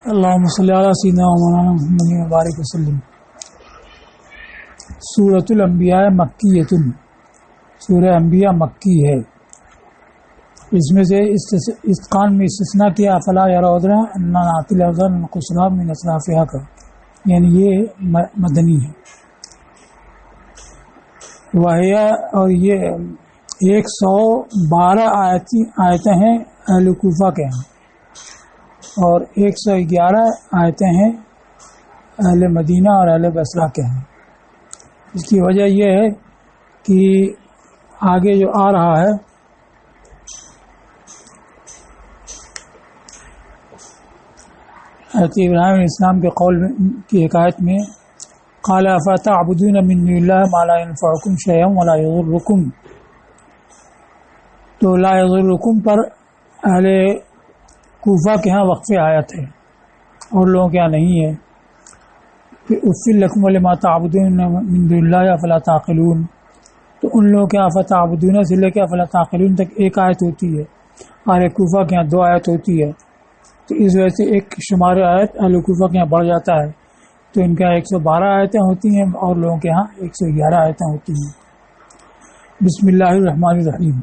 اللہم صلی علی سیدنا و مولانا محمد مبارک وسلم۔ سورۃ الانبیاء مکیۃ، سورہ انبیاء مکی ہے۔ اس میں سے استقان میں استثناء کیا افلا یرون انا ناتی الارض ننقصها من اطرافها کا، یعنی یہ مدنی ہے۔ وہیا اور یہ 112 آیتیں ہیں اہل کوفہ کے ہیں، اور 111 آیتیں ہیں اہل مدینہ اور اہل بصرہ کے ہیں۔ اس کی وجہ یہ ہے کہ آگے جو آ رہا ہے حضرت ابراہیم علیہ السلام کے قول کی حکایت میں قال افتعبدون من دون اللہ ما لا ينفعکم شیئا ولا یضرکم، تو لا یضرکم پر اہل کوفہ کے ہاں وقف آیت ہے اور لوگوں کے ہاں نہیں ہے۔ پھر افل لکم لما تعبدون من دون اللہ افلا تعقلون، تو ان لوگوں کے ہاں فتعبدون سے لے کے افلا تعقلون تک ایک آیت ہوتی ہے، اہل کوفہ کے ہاں 2 آیت ہوتی ہے، تو اس وجہ سے ایک شمار آیت اہل کوفہ کے یہاں بڑھ جاتا ہے، تو ان کے یہاں 112 آیتیں ہوتی ہیں اور لوگوں کے یہاں 111 آیتیں ہوتی ہیں۔ بسم اللہ الرحمن الرحیم۔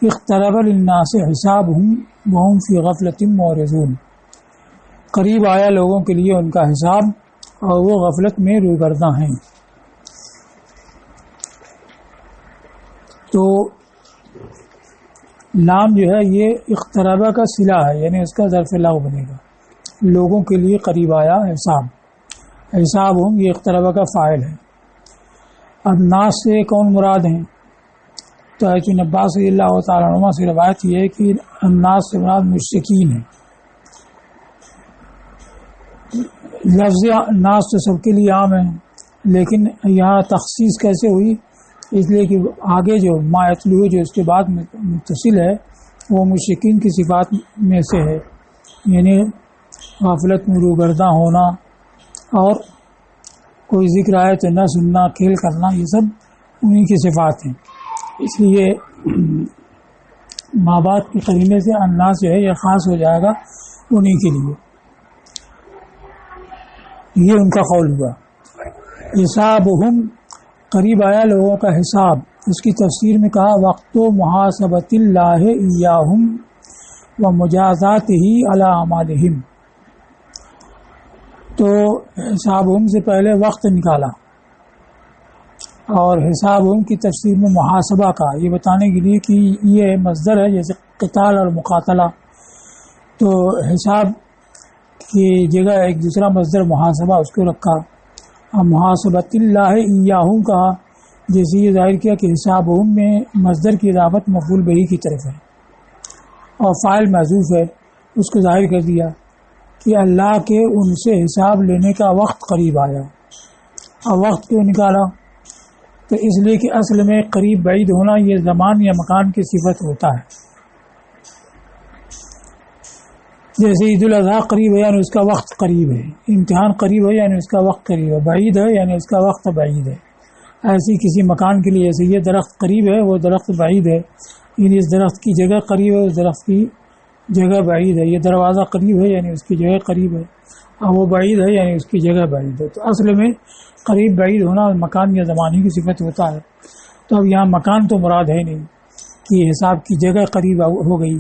اقترب للناس حسابهم وهم فی غفلۃ معرضون، قریب آیا لوگوں کے لیے ان کا حساب اور وہ غفلت میں روگرداں ہیں۔ تو لام جو ہے یہ اقترابہ کا صلہ ہے، یعنی اس کا ظرف لغو بنے گا، لوگوں کے لیے قریب آیا حساب، حساب ہوں یہ اقترابہ کا فاعل ہے۔ اب ناس سے کون مراد ہیں؟ تو حضرت عباس رضی اللہ تعالیٰ عنہ سے روایت یہ ہے کہ الناس سے مراد مشرکین ہیں۔ لفظ ناس تو سب کے لیے عام ہے، لیکن یہاں تخصیص کیسے ہوئی؟ اس لیے کہ آگے جو ما یتلو جو اس کے بعد متصل ہے وہ مشرکین کی صفات میں سے ہے، یعنی غفلت میں روگرداں ہونا اور کوئی ذکر آئے تو نہ سننا، کھیل کرنا، یہ سب انہی کی صفات ہیں۔ اس لیے ماں باپ کے قرینے سے الناس جو ہے یہ خاص ہو جائے گا انہی کے لیے، یہ ان کا قول ہوا۔ حسابہم، قریب آیا لوگوں کا حساب، اس کی تفسیر میں کہا وقت و محاسبۃ اللہ ایاہم و مجازاتہ علی اعمالہم، تو حسابہم سے پہلے وقت نکالا اور حسابہم کی تفسیر میں محاسبہ کا، یہ بتانے کے لیے کہ یہ مصدر ہے جیسے قتال اور مقاتلہ، تو حساب کی جگہ ایک دوسرا مصدر محاسبہ اس کو رکھا، اور محاسبۃ اللہ ایاہم کہا، جیسے یہ ظاہر کیا کہ حسابہم میں مصدر کی اضافت مفعول بہ کی طرف ہے اور فاعل محذوف ہے، اس کو ظاہر کر دیا کہ اللہ کے ان سے حساب لینے کا وقت قریب آیا۔ اور وقت کیوں نکالا؟ تو اس لیے کہ اصل میں قریب بعید ہونا یہ زمان یا مکان کی صفت ہوتا ہے، جیسے عید الاضحیٰ قریب ہے یعنی اس کا وقت قریب ہے، امتحان قریب ہے یعنی اس کا وقت قریب ہے، بعید ہے یعنی اس کا وقت بعید ہے۔ ایسی کسی مکان کے لیے جیسے یہ درخت قریب ہے وہ درخت بعید ہے، یعنی اس درخت کی جگہ قریب ہے، اس درخت کی جگہ بعید ہے۔ یہ دروازہ قریب ہے یعنی اس کی جگہ قریب ہے، اور وہ بعید ہے یعنی اس کی جگہ بعید ہے۔ تو اصل میں قریب بعید ہونا مکان یا زمانے کی صفت ہوتا ہے۔ تو اب یہاں مکان تو مراد ہے نہیں کہ حساب کی جگہ قریب ہو گئی،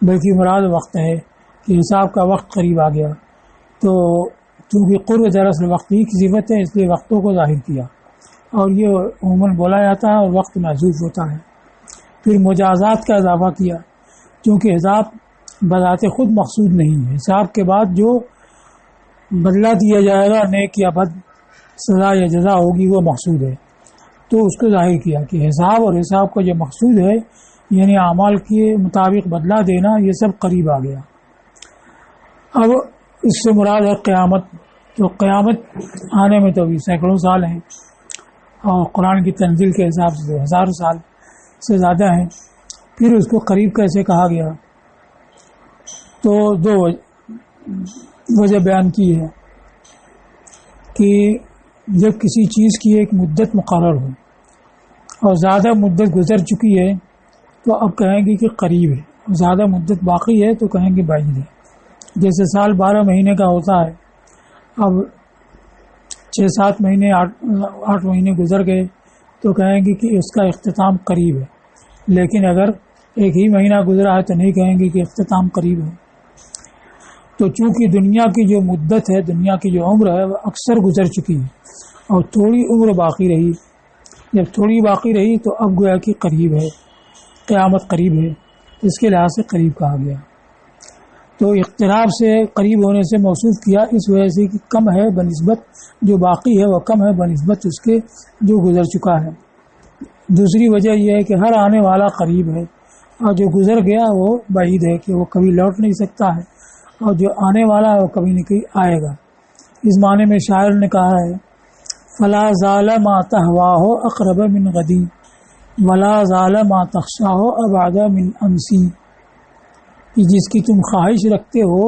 بلکہ مراد وقت ہے کہ حساب کا وقت قریب آ گیا۔ تو چونکہ قرب دراصل وقت ہی کی صفت ہے اس لیے وقتوں کو ظاہر کیا، اور یہ عموماً بولا جاتا ہے اور وقت محذوف ہوتا ہے۔ پھر مجازات کا اضافہ کیا، چونکہ حساب بذات خود مقصود نہیں ہے، حساب کے بعد جو بدلہ دیا جائے گا نیک یا بد، سزا یا جزا ہوگی، وہ مقصود ہے، تو اس کو ظاہر کیا کہ حساب اور حساب کا جو مقصود ہے یعنی اعمال کے مطابق بدلہ دینا، یہ سب قریب آ گیا۔ اب اس سے مراد ہے قیامت، تو قیامت آنے میں تو ابھی سینکڑوں سال ہیں، اور قرآن کی تنزیل کے حساب سے 1000 سال سے زیادہ ہیں۔ پھر اس کو قریب کیسے کہا گیا؟ تو 2 وجہ بیان کی ہے کہ جب کسی چیز کی ایک مدت مقرر ہو اور زیادہ مدت گزر چکی ہے تو اب کہیں گے کہ قریب ہے، زیادہ مدت باقی ہے تو کہیں گے بعید ہے۔ جیسے سال 12 مہینے کا ہوتا ہے، اب 6-7 مہینے 8 مہینے گزر گئے تو کہیں گے کہ اس کا اختتام قریب ہے، لیکن اگر ایک ہی مہینہ گزرا ہے تو نہیں کہیں گے کہ اختتام قریب ہے۔ تو چونکہ دنیا کی جو مدت ہے، دنیا کی جو عمر ہے وہ اکثر گزر چکی ہے اور تھوڑی عمر باقی رہی، جب تھوڑی باقی رہی تو اب گویا کہ قریب ہے، قیامت قریب ہے، اس کے لحاظ سے قریب کہا گیا۔ تو اقتراب سے قریب ہونے سے موصوف کیا اس وجہ سے کہ کم ہے بنسبت، جو باقی ہے وہ کم ہے بنسبت اس کے جو گزر چکا ہے۔ دوسری وجہ یہ ہے کہ ہر آنے والا قریب ہے اور جو گزر گیا وہ بعید ہے کہ وہ کبھی لوٹ نہیں سکتا ہے، اور جو آنے والا ہے وہ کبھی نہ کبھی آئے گا۔ اس معنی میں شاعر نے کہا ہے فلا زال ما تہواہ اقرب من غدی ولا زال ما تخشاہ ابعد من امسی، کہ جس کی تم خواہش رکھتے ہو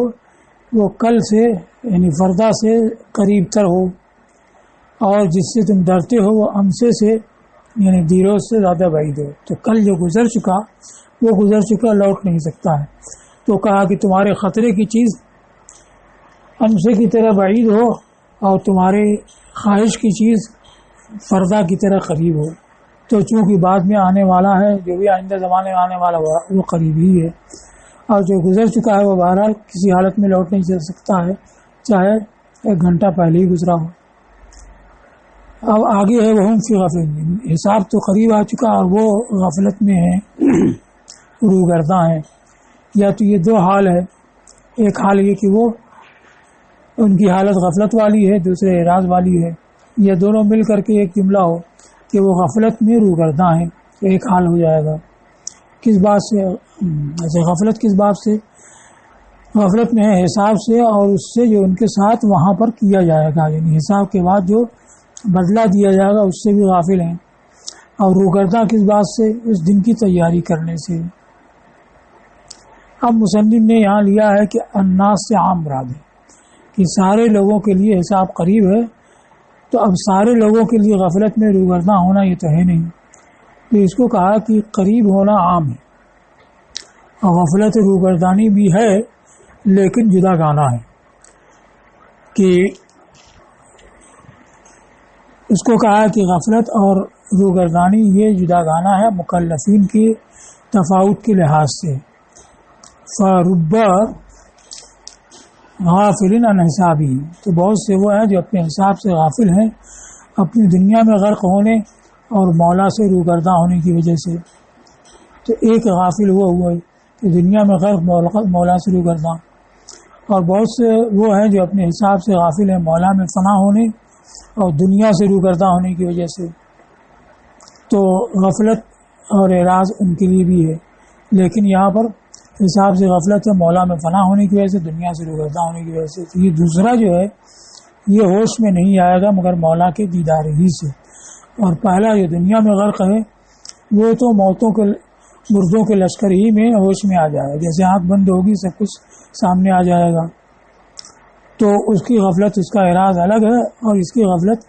وہ کل سے یعنی فردا سے قریب تر ہو، اور جس سے تم ڈرتے ہو وہ امسے سے یعنی دیروز سے زیادہ بعید ہے۔ تو کل جو گزر چکا وہ گزر چکا، لوٹ نہیں سکتا ہے۔ تو کہا کہ تمہارے خطرے کی چیز امسے کی طرح بعید ہو اور تمہارے خواہش کی چیز فردا کی طرح قریب ہو۔ تو چونکہ بعد میں آنے والا ہے، جو بھی آئندہ زمانے میں آنے والا وہ قریب ہی ہے، اور جو گزر چکا ہے وہ بہرحال کسی حالت میں لوٹ نہیں چل سکتا ہے، چاہے 1 گھنٹہ پہلے ہی گزرا ہو۔ اب آگے ہے وہ فی غفلت، حساب تو قریب آ چکا اور وہ غفلت میں ہے، روگرداں ہیں۔ یا تو یہ 2 حال ہے، ایک حال یہ کہ وہ ان کی حالت غفلت والی ہے، دوسرے اعراض والی ہے، یہ دونوں مل کر کے ایک جملہ ہو کہ وہ غفلت میں روگرداں ہیں، تو ایک حال ہو جائے گا۔ کس بات سے؟ ایسے غفلت کس بات سے؟ غفلت میں ہے حساب سے، اور اس سے جو ان کے ساتھ وہاں پر کیا جائے گا، یعنی حساب کے بعد جو بدلہ دیا جائے گا اس سے بھی غافل ہیں۔ اور روگرداں کس بات سے؟ اس دن کی تیاری کرنے سے۔ اب مصنف نے یہاں لیا ہے کہ الناس سے عام مراد ہے کہ سارے لوگوں کے لیے حساب قریب ہے، تو اب سارے لوگوں کے لیے غفلت میں روگرداں ہونا یہ تو ہے نہیں، تو اس کو کہا کہ قریب ہونا عام ہے، اور غفلت روگردانی بھی ہے لیکن جدا گانا ہے، کہ اس کو کہا کہ غفلت اور روگردانی یہ جدا گانا ہے مکلفین کے تفاوت کے لحاظ سے۔ فرب غافل عن حسابی، تو بہت سے وہ ہیں جو اپنے حساب سے غافل ہیں، اپنی دنیا میں غرق ہونے اور مولا سے روگرداں ہونے کی وجہ سے۔ تو ایک غافل وہ ہوا ہے کہ دنیا میں غرق مولا سے روگرداں، اور بہت سے وہ ہیں جو اپنے حساب سے غافل ہیں مولا میں فنا ہونے اور دنیا سے روگرداں ہونے کی وجہ سے۔ تو غفلت اور اعراض ان کے لیے بھی ہے، لیکن یہاں پر حساب سے غفلت ہے مولا میں فنا ہونے کی وجہ سے، دنیا سے روگرداں ہونے کی وجہ سے۔ تو یہ دوسرا جو ہے یہ ہوش میں نہیں آئے گا مگر مولا کے دیدار ہی سے، اور پہلا جو دنیا میں غرق ہے وہ تو مردوں کے لشکر ہی میں ہوش میں آ جائے گا، جیسے آنکھ بند ہوگی سب کچھ سامنے آ جائے گا، تو اس کی غفلت اس کا اعراض الگ ہے، اور اس کی غفلت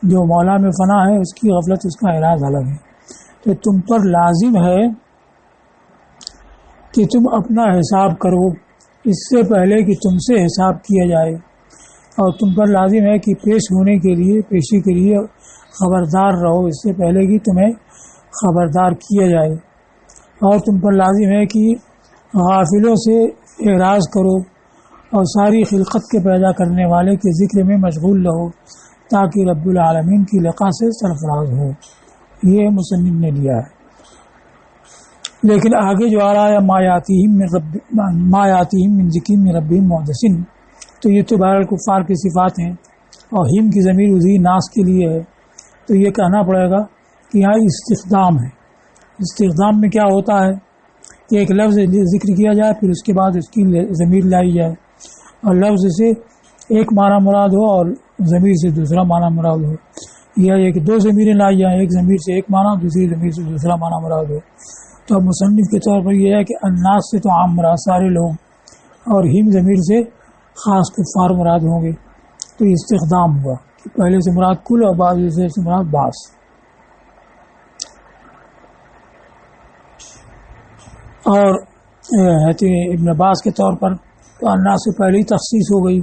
جو مولا میں فنا ہے اس کی غفلت اس کا اعراض الگ ہے۔ تو تم پر لازم ہے کہ تم اپنا حساب کرو اس سے پہلے کہ تم سے حساب کیا جائے، اور تم پر لازم ہے کہ پیش ہونے کے لیے پیشی کے لیے خبردار رہو اس سے پہلے کہ تمہیں خبردار کیا جائے، اور تم پر لازم ہے کہ غافلوں سے اعراض کرو اور ساری خلقت کے پیدا کرنے والے کے ذکر میں مشغول رہو تاکہ رب العالمین کی لقا سے سرفراز ہو۔ یہ مصنف نے دیا ہے، لیکن آگے جو آ رہا ہے ما یاتیہم من ذکر من ربہم محدث، تو یہ تو بہرحال کفار کی صفات ہیں، اور ہم کی ضمیر اسی ناس کے لیے ہے، تو یہ کہنا پڑے گا کہ یہاں استخدام ہے۔ استخدام میں کیا ہوتا ہے کہ ایک لفظ ذکر کیا جائے پھر اس کے بعد اس کی ضمیر لائی جائے، اور لفظ سے ایک معنی مراد ہو اور ضمیر سے دوسرا معنی مراد ہو، یا ایک 2 ضمیریں لائی جائیں، ایک ضمیر سے ایک معنی دوسری ضمیر سے دوسرا معنی مراد ہو۔ تو اب مصنف کے طور پر یہ ہے کہ الناس سے تو عام مراد سارے لوگ، اور ہم ضمیر سے خاص کفار مراد ہوں گے، تو استخدام ہوا کہ پہلے سے مراد کل اور بعض سے مراد بعض۔ اور ابن عباس کے طور پر تو انا سے پہلے ہی تخصیص ہو گئی،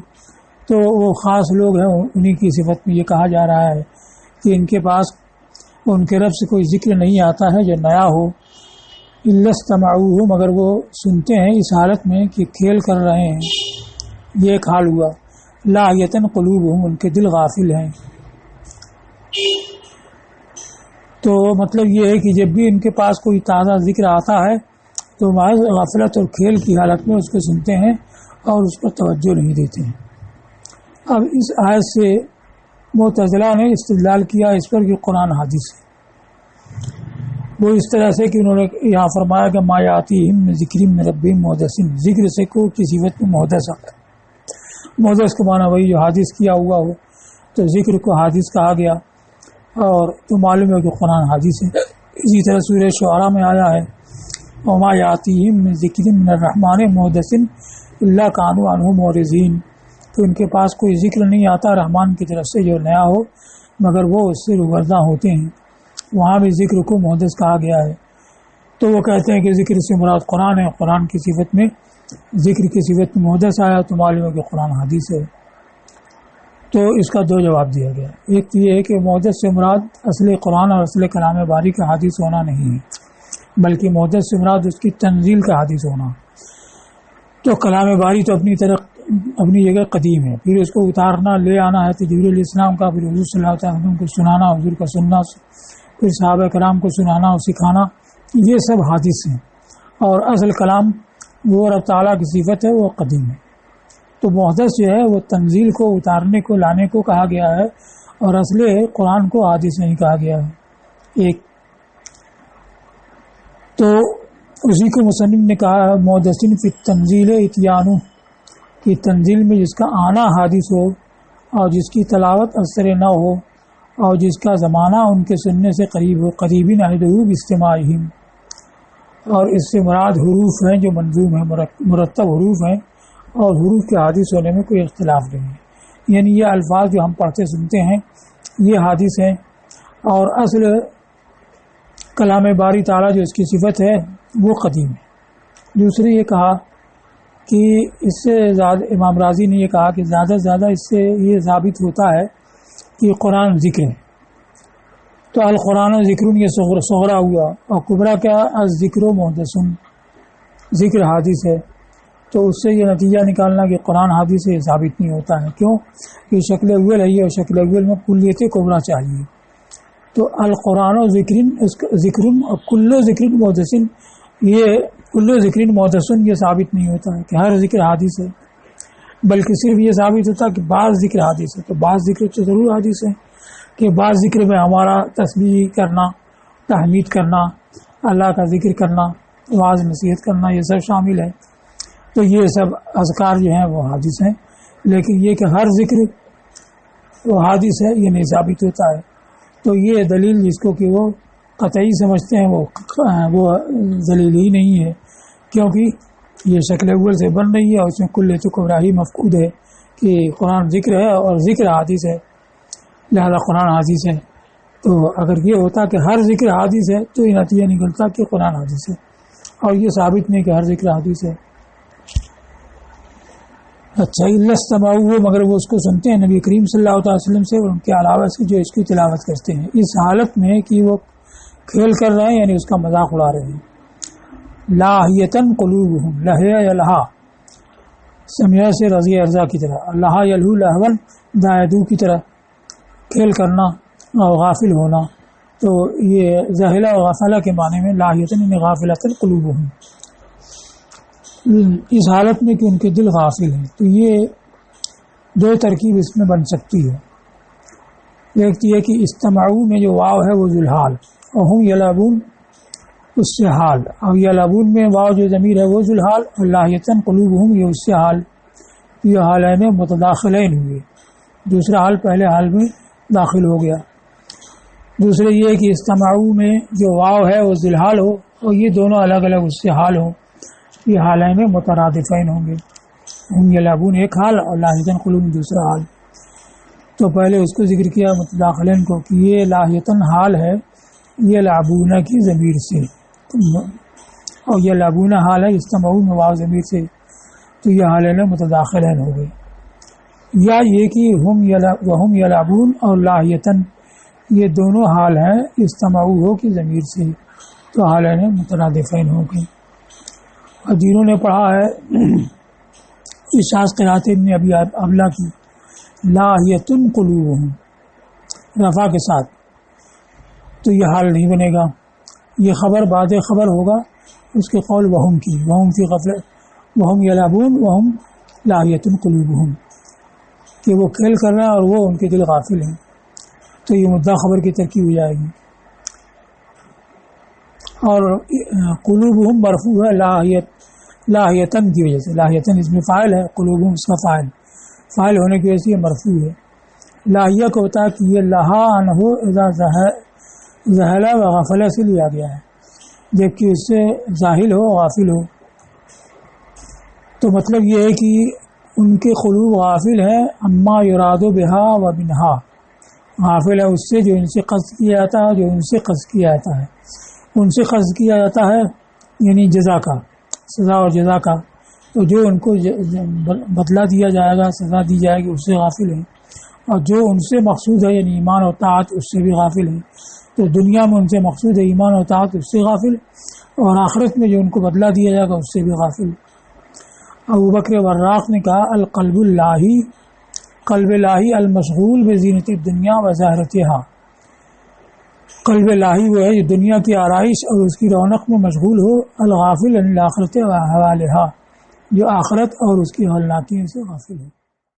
تو وہ خاص لوگ ہیں، انہی کی صفت میں یہ کہا جا رہا ہے کہ ان کے پاس ان کے رب سے کوئی ذکر نہیں آتا ہے جو نیا ہو، الا استمعوہ، مگر وہ سنتے ہیں اس حالت میں کہ کھیل کر رہے ہیں۔ یہ ایک حال ہوا۔ لاہیتن قلوبہم، ان کے دل غافل ہیں۔ تو مطلب یہ ہے کہ جب بھی ان کے پاس کوئی تازہ ذکر آتا ہے تو محض غفلت اور کھیل کی حالت میں اس کو سنتے ہیں اور اس پر توجہ نہیں دیتے ہیں۔ اب اس آیت سے معتزلہ نے استدلال کیا اس پر کہ قرآن حدیث ہے۔ وہ اس طرح سے کہ انہوں نے یہاں فرمایا کہ ما یاتیہم من ذکر من ربہم محدث، ذکر سے کو کسی وقت میں محدث آتا ہے۔ محدث کو معنی وہی جو حادث کیا ہوا ہو، تو ذکر کو حادث کہا گیا، اور تو معلوم ہے کہ قرآن حادث ہے۔ اسی طرح سورہ شعراء میں آیا ہے وما یاتیہم من ذکر من الرحمن محدث الا کانوا عنہ معرضین، تو ان کے پاس کوئی ذکر نہیں آتا رحمان کی طرف سے جو نیا ہو مگر وہ اس سے روگرداں ہوتے ہیں۔ وہاں بھی ذکر کو محدث کہا گیا ہے۔ تو وہ کہتے ہیں کہ ذکر سے مراد قرآن ہے، قرآن کی صفت میں ذکر کی صفت میں محدث آیا تو معلوم ہے کہ قرآن حدیث ہے۔ تو اس کا دو جواب دیا گیا۔ ایک تو یہ ہے کہ محدث سے مراد اصل قرآن اور اصل کلام باری کا حدیث ہونا نہیں ہے، بلکہ محدث سے مراد اس کی تنزیل کا حدیث ہونا۔ تو کلام باری تو اپنی جگہ قدیم ہے، پھر اس کو اتارنا لے آنا ہے تو جبریل علیہ السلام کا، پھر حضور صلی اللہ علیہ وسلم کو سنانا، حضور کا سننا، پھر صحابہ کرام کو سنانا اور سکھانا، یہ سب حادث ہیں۔ اور اصل کلام وہ رب تعالیٰ کی صفت ہے، وہ قدیم ہے۔ تو محدث جو ہے وہ تنزیل کو اتارنے کو لانے کو کہا گیا ہے، اور اصل قرآن کو حادث نہیں کہا گیا ہے۔ ایک تو اسی کو مصنف نے کہا محدثین فی التنزیل اتیانو، کہ تنزیل میں جس کا آنا حادث ہو اور جس کی تلاوت اثر نہ ہو اور جس کا زمانہ ان کے سننے سے قریب ہو، قریبین عہدہ باجتماعہم، اور اس سے مراد حروف ہیں جو منظوم ہیں، مرتب حروف ہیں، اور حروف کے حادث ہونے میں کوئی اختلاف نہیں ہے۔ یعنی یہ الفاظ جو ہم پڑھتے سنتے ہیں یہ حادث ہیں، اور اصل کلام باری تعالیٰ جو اس کی صفت ہے وہ قدیم ہے۔ دوسرے یہ کہا کہ اس سے زیادہ، امام راضی نے یہ کہا کہ زیادہ سے زیادہ اس سے یہ ثابت ہوتا ہے کہ قرآن ذکر ہے۔ تو القرآن و ذکر یہ صغرا ہوا، اور کبرا کیا الذکر و محدث، ذکر حادث ہے۔ تو اس سے یہ نتیجہ نکالنا کہ قرآن حادث ہے ثابت نہیں ہوتا ہے۔ کیوں کہ شکل اول ہے، اور شکل اول میں کلیت کبرا چاہیے۔ تو القرآن و ذکر اور کل ذکر محدث، یہ کل ذکر محدث یہ ثابت نہیں ہوتا ہے کہ ہر ذکر حادث ہے، بلکہ صرف یہ ثابت ہوتا ہے کہ بعض ذکر حادث ہے۔ تو بعض ذکر تو ضرور حادث ہے، کہ بعض ذکر میں ہمارا تسبیح کرنا، تحمید کرنا، اللہ کا ذکر کرنا، واعظ نصیحت کرنا، یہ سب شامل ہے۔ تو یہ سب اذکار جو ہیں وہ حادث ہیں، لیکن یہ کہ ہر ذکر وہ حادث ہے یہ نہیں ثابت ہوتا ہے۔ تو یہ دلیل جس کو کہ وہ قطعی سمجھتے ہیں وہ دلیل ہی نہیں ہے، کیونکہ یہ شکل اول سے بن رہی ہے، اور اس میں کل کبرا ہی مفقود ہے کہ قرآن ذکر ہے اور ذکر حادث ہے، لہذا قرآن حادث ہے۔ تو اگر یہ ہوتا کہ ہر ذکر حادث ہے تو یہ نتیجہ نکلتا کہ قرآن حادث ہے، اور یہ ثابت نہیں کہ ہر ذکر حادث ہے۔ اچھا، الا استمعوہ، مگر وہ اس کو سنتے ہیں نبی کریم صلی اللہ علیہ وسلم سے اور ان کے علاوہ سے جو اس کی تلاوت کرتے ہیں، اس حالت میں کہ وہ کھیل کر رہے ہیں، یعنی اس کا مذاق اڑا رہے ہیں۔ لاہیتن قلوبہم، لہیا یا لہا، سمیع سے رضی ارضا کی طرح، اللہ یلہو لہون دایدو کی طرح کھیل کرنا اور غافل ہونا۔ تو یہ ذاہلہ و غافلہ کے معنی میں لاہیتن یعنی غافلتن قلوبہم، اس حالت میں کہ ان کے دل غافل ہیں۔ تو یہ دو ترکیب اس میں بن سکتی ہے۔ ایک تو یہ کہ استمعوا میں جو واو ہے وہ ذوالحال، اور ہم یلعبون اس سے حال، اور یلعبون میں واو جو ضمیر ہے وہ ذوالحال، اور لاہیتن قلوبہم یہ اس سے حال، یہ حالین متداخلین ہوئے، دوسرا حال پہلے حال میں داخل ہو گیا۔ دوسرے یہ کہ استمعوا میں جو واو ہے وہ ذوالحال ہو، اور یہ دونوں الگ الگ اس سے حال ہوں، یہ حالین مترادفین ہوں گے، ہم یلعبون ایک حال اور لاہیتن قلوب دوسرا حال۔ تو پہلے اس کو ذکر کیا متداخلین کو کہ یہ لاہیتن حال ہے یلعبون کی ضمیر سے، اور یلعبون حال ہے استمعوا میں واو ضمیر سے، تو یہ حالین متداخلین ہو گئی، یا یہ کہ وہم یلعبون اور لاہیتن، یہ دونوں حال ہیں استمعوا ہو کی ضمیر سے، تو حالین مترادفین ہو گئی۔ اور جنہوں نے پڑھا ہے اشاعت قرات ابن ابی ابلا کی لاہیتن قلوبہم رفع کے ساتھ، تو یہ حال نہیں بنے گا، یہ خبر بعد خبر ہوگا اس کے قول وہم کی، وہم فی غفلت وہم یلعبون وہم لاہیتن قلوبہم، کہ وہ کھیل کر رہے ہیں اور وہ ان کے دل غافل ہیں، تو یہ مدعا خبر کی ترکیب ہو جائے گی۔ اور قلوبہم مرفوع ہے لاہیتن کی وجہ سے، لاہیتن اس میں فاعل ہے، قلوبہم اس کا فاعل ہونے کی وجہ سے یہ مرفوع ہے۔ لاہیہ کو ہوتا ہے کہ یہ لہا عنہ اذا زہلا و غفلہ سے لیا گیا ہے، جبکہ اس سے ظاہل ہو غافل ہو، تو مطلب یہ ہے کہ ان کے قلوب غافل ہے اما یراد بہا و منہا، غافل ہے اس سے جو ان سے قصد کیا جاتا ہے، جو ان سے قصد کیا جاتا ہے، ان سے قصد کیا جاتا ہے یعنی جزا کا، سزا اور جزا کا، تو جو ان کو بدلہ دیا جائے گا، سزا دی جائے گی، اس سے غافل ہیں، اور جو ان سے مقصود ہے یعنی ایمان و طاعت، اس سے بھی غافل ہیں، تو دنیا میں ان سے مقصود ہے ایمان و طاعت، اس سے غافل، اور آخرت میں جو ان کو بدلہ دیا جائے گا اس سے بھی غافل۔ ابو بکر وراق نے کہا القلب اللاہی، قلب لاہی المشغول بزینت الدنیا و ظاہرتہا، قلب لاہی وہ ہے جو دنیا کی آرائش اور اس کی رونق میں مشغول ہو، الغافل عن الآخرۃ و احوالہا، جو آخرت اور اس کی ہولناکیوں سے غافل ہے۔